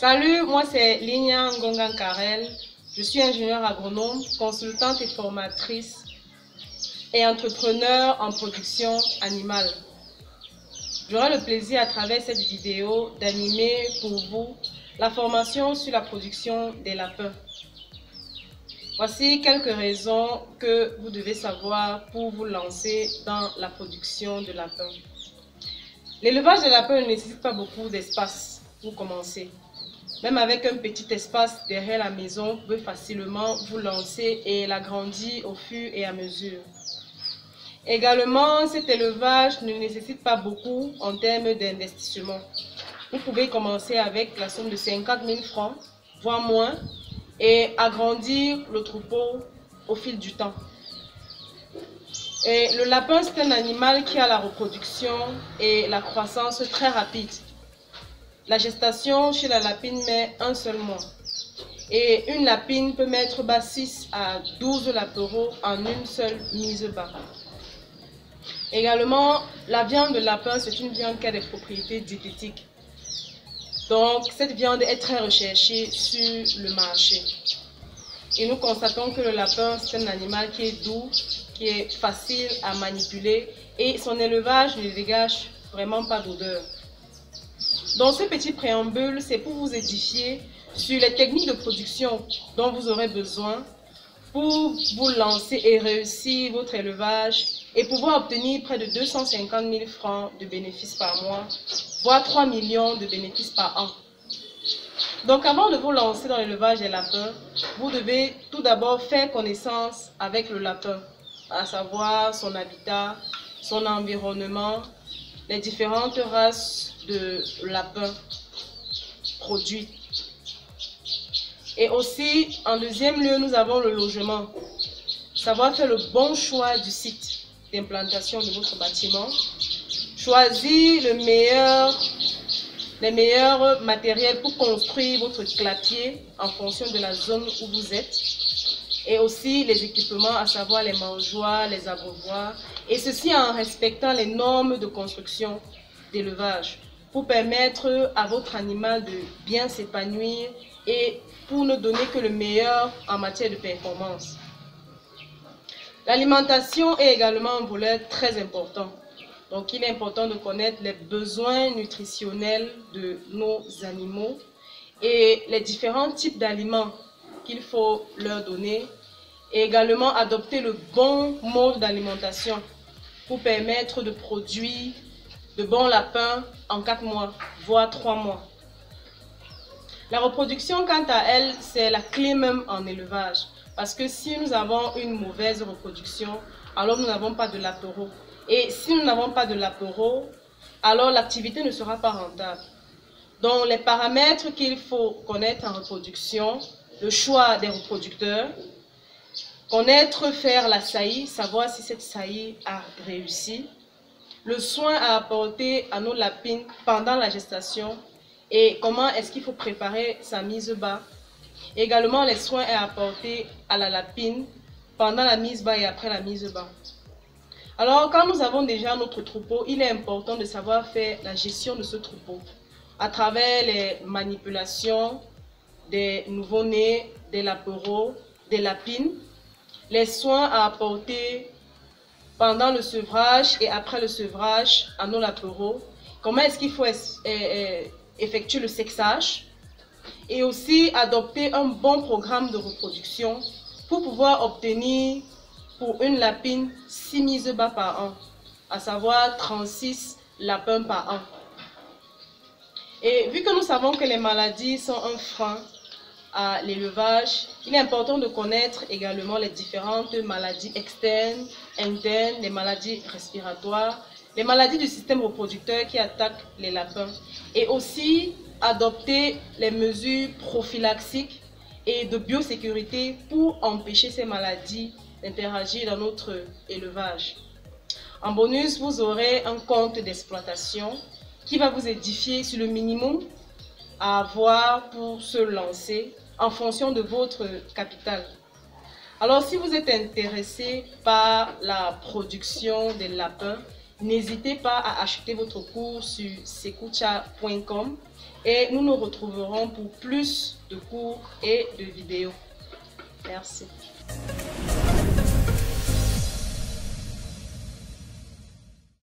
Salut, moi c'est Ligna Ngongan Karel. Je suis ingénieure agronome, consultante et formatrice et entrepreneur en production animale. J'aurai le plaisir à travers cette vidéo d'animer pour vous la formation sur la production des lapins. Voici quelques raisons que vous devez savoir pour vous lancer dans la production de lapins. L'élevage de lapins ne nécessite pas beaucoup d'espace pour commencer. Même avec un petit espace derrière la maison, vous pouvez facilement vous lancer et l'agrandir au fur et à mesure. Également, cet élevage ne nécessite pas beaucoup en termes d'investissement. Vous pouvez commencer avec la somme de 50 000 francs, voire moins, et agrandir le troupeau au fil du temps. Et le lapin, c'est un animal qui a la reproduction et la croissance très rapide. La gestation chez la lapine met un seul mois. Et une lapine peut mettre 6 à 12 lapereaux en une seule mise bas. Également, la viande de lapin, c'est une viande qui a des propriétés diététiques. Donc, cette viande est très recherchée sur le marché. Et nous constatons que le lapin, c'est un animal qui est doux, qui est facile à manipuler et son élevage ne dégage vraiment pas d'odeur. Dans ce petit préambule, c'est pour vous édifier sur les techniques de production dont vous aurez besoin pour vous lancer et réussir votre élevage et pouvoir obtenir près de 250 000 francs de bénéfices par mois, voire 3 millions de bénéfices par an. Donc avant de vous lancer dans l'élevage des lapins, vous devez tout d'abord faire connaissance avec le lapin, à savoir son habitat, son environnement, les différentes races de lapins produits. Et aussi, en deuxième lieu, nous avons le logement. Savoir faire le bon choix du site d'implantation de votre bâtiment. Choisir les meilleurs matériels pour construire votre clapier en fonction de la zone où vous êtes. Et aussi les équipements, à savoir les mangeoires, les abreuvoirs. Et ceci en respectant les normes de construction d'élevage pour permettre à votre animal de bien s'épanouir et pour ne donner que le meilleur en matière de performance. L'alimentation est également un volet très important. Donc il est important de connaître les besoins nutritionnels de nos animaux et les différents types d'aliments qu'il faut leur donner et également adopter le bon mode d'alimentation pour permettre de produire de bons lapins en 4 mois, voire 3 mois. La reproduction, quant à elle, c'est la clé même en élevage. Parce que si nous avons une mauvaise reproduction, alors nous n'avons pas de lapereaux. Et si nous n'avons pas de lapereaux, alors l'activité ne sera pas rentable. Donc les paramètres qu'il faut connaître en reproduction, le choix des reproducteurs, connaître faire la saillie, savoir si cette saillie a réussi, le soin à apporter à nos lapines pendant la gestation et comment est-ce qu'il faut préparer sa mise bas. Également les soins à apporter à la lapine pendant la mise bas et après la mise bas. Alors quand nous avons déjà notre troupeau, il est important de savoir faire la gestion de ce troupeau à travers les manipulations des nouveau-nés, des lapereaux, des lapines, les soins à apporter pendant le sevrage et après le sevrage à nos lapereaux, comment est-ce qu'il faut effectuer le sexage et aussi adopter un bon programme de reproduction pour pouvoir obtenir pour une lapine 6 mises bas par an, à savoir 36 lapins par an. Et vu que nous savons que les maladies sont un frein à l'élevage, il est important de connaître également les différentes maladies externes, internes, les maladies respiratoires, les maladies du système reproducteur qui attaquent les lapins et aussi adopter les mesures prophylaxiques et de biosécurité pour empêcher ces maladies d'interagir dans notre élevage. En bonus, vous aurez un compte d'exploitation qui va vous édifier sur le minimum à avoir pour se lancer en fonction de votre capital. Alors si vous êtes intéressé par la production des lapins n'hésitez pas à acheter votre cours sur sekucha.com et nous nous retrouverons pour plus de cours et de vidéos. Merci.